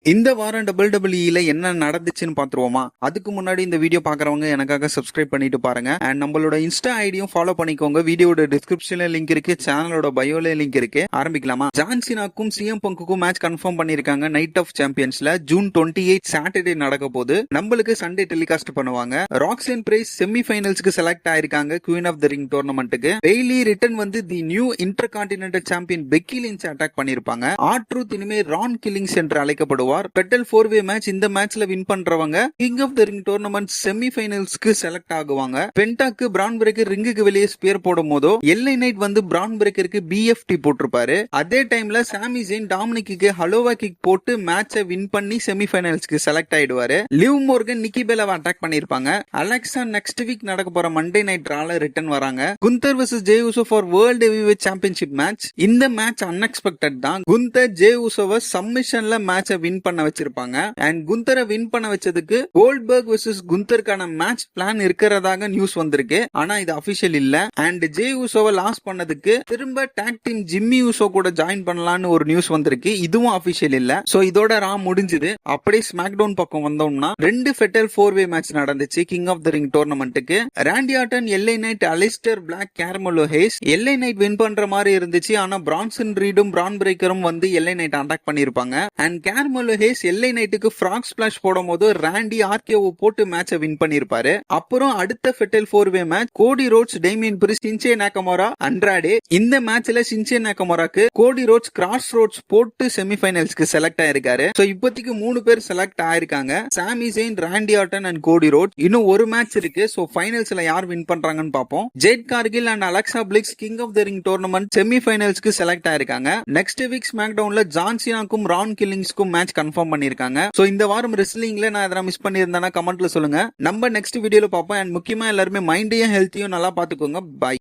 இந்த வாரம் WWE என்ன நடந்துச்சுன்னு பாத்துருவோமா? அதுக்கு முன்னாடி இந்த வீடியோ பாக்குறவங்க எனக்காக சப்ஸ்கிரைப் பண்ணிட்டு பாருங்க. அண்ட் நம்மளோட இன்ஸ்டா ஐடியும் ஃபாலோ பண்ணிக்கோங்க. வீடியோட டிஸ்கிரிப்ஷன்ல லிங்க் இருக்கு, சேனலோட பயோல லிங்க் இருக்கு. ஆரம்பிக்கலாமா? ஜான் சீனாக்கும் சிஎம் பங்குக்கும் மேட்ச் கன்ஃபார்ம் பண்ணிருக்காங்க. நைட் ஆஃப் சாம்பியன்ஸ்ல ஜூன் 28 சாட்டர்டே நடக்க போது நம்மளுக்கு சண்டே டெலிகாஸ்ட் பண்ணுவாங்க. ராக்ஸன் பிரைஸ் செமி ஃபைனல்ஸ்க்கு செலக்ட் ஆயிருக்காங்க குவீன் ஆஃப் தி ரிங் டோர்னமெண்ட்டுக்கு. பெய்லி ரிட்டர்ன் வந்து the new intercontinental champion Becky Lynch attack பண்ணிருப்பாங்க. ஆர்ட்ரூத் இனிமே ரான் கில்லிங்ஸ் என்று அழைக்கப்படுவார். பெட்டல் 4-வே மேட்ச் இந்த மேட்ச்ல வின் பண்றவங்க king of the ring tournament semi ஃபைனல்ஸ்க்கு செலக்ட் ஆகுவாங்க. பென்டாக்கு பிரான் பிரேக்கர் ரிங்குக்கு வெளியே ஸ்பியர் போடும் போதோ எல்ஐ நைட் வந்து பிரான் பிரேக்கருக்கு பிஎஃப்டி போட்டிருப்பாரு. அதே டைம்ல சாமி ஜெயின் டாமினிக்கு ஹலோவா கிக் போட்டு மேட்சை வின் பண்ணி செமி ஃபைனல்ஸ்க்கு செலக்ட் ஆயிடுவாரு. லிவ் மோர்கன் நிக்கி பெல்லாவை அட்டாக் பண்ணிருப்பாங்க. அலெக்சா நெக்ஸ்ட் வீக் நடக்க போற மண்டே நைட் ரால ரிட்டர்ன் வராங்க. Gunder vs J உசோ for world heavyweight championship match. இந்த மேட்ச் அன்எக்ஸ்பெக்டட் தான். குந்தர் ஜே உசோவை சப்மிஷன்ல மேட்சை வின் பண்ண வச்சிருப்பாங்க. அண்ட் குந்தரை வின் பண்ண வச்சதுக்கு கோல்ட்பர்க் vs குந்தருக்கான மேட்ச் பிளான் இருக்கிறதாக நியூஸ் வந்திருக்கு. ஆனா இது அபிஷியல் இல்ல. அண்ட் ஜே உசோவை லாஸ் பண்ணதுக்கு திரும்ப டாக் டீம் ஜிம்மி உசோ கூட ஜாயின் பண்ணலாம்னு ஒரு நியூஸ் வந்திருக்கு. இதுவும் அபிஷியல் இல்ல. சோ இதோட ரா முடிஞ்சது. அப்படியே ஸ்மாக் டவுன் பக்கம் வந்தோம்னா ரெண்டு ஃபெட்டல் 4-வே மேட்ச் நடந்துச்சு கிங் ஆஃப் தி ரிங் டோர்னமெண்ட்டுக்கு. Randy Orton, LA Knight, Aleister Black, Carmelo Hayes. LA Knight win பண்ற மாதிரி இருந்துச்சு. ஆனா பிரான்சன் ரீடும் பிரான் பிரேக்கரும் வந்து எல்ஐ நைட் அட்டாக் பண்ணிருப்பாங்க. அண்ட் கார்மெலோ ஹேஸ் எல்ஐ நைட்டுக்கு ஃப்ராக் ஸ்பிளாஷ் போடும் போது ராண்டி ஆர்கேஓ போட்டு மேட்சை வின் பண்ணிருப்பாரு. அப்புறம் அடுத்த ஃபெட்டல் 4-வே match Cody Rhodes, Damian Priest, Shinsuke Nakamura, Andrade. இந்த மேட்ச்ல ஷின்சே நாகமோராக்கு கோடி ரோட்ஸ் கிராஸ் ரோட்ஸ் போட்டு செமி ஃபைனல்ஸ்க்கு செலக்ட் ஆயிருக்காரு. சோ இப்போதைக்கு 3 பேர் செலக்ட் ஆயிருக்காங்க. Sami Zayn, Randy Orton and Cody Rhodes. இன்னும் ஒரு மேட்ச் இருக்கு. சோ ஃபைனல்ஸ்ல யார் வின் பண்றாங்கன்னு பாப்போம். Jade Cargill and Alexa Bliss king of the ring tournament semi ஃபைனல்ஸ்க்கு செலக்ட் ஆயிருக்காங்க. நெக்ஸ்ட் வீக் ஸ்மாக் டவுன்ல ஜான் சீனாக்கும் ரான் கில்லிங்ஸ்க்கும் மேட்ச் கன்ஃபார்ம் பண்ணிருக்காங்க. சோ இந்த வாரம் ரெஸ்லிங்ல நான் எதனா மிஸ் பண்ணியிருந்தேன்னா கமெண்ட்ல சொல்லுங்க. நம்ம நெக்ஸ்ட் வீடியோல பார்ப்போம். அண்ட் முக்கியமா எல்லாருமே மைண்டையும் ஹெல்த்தையும் நல்லா பாத்துக்கோங்க. பை.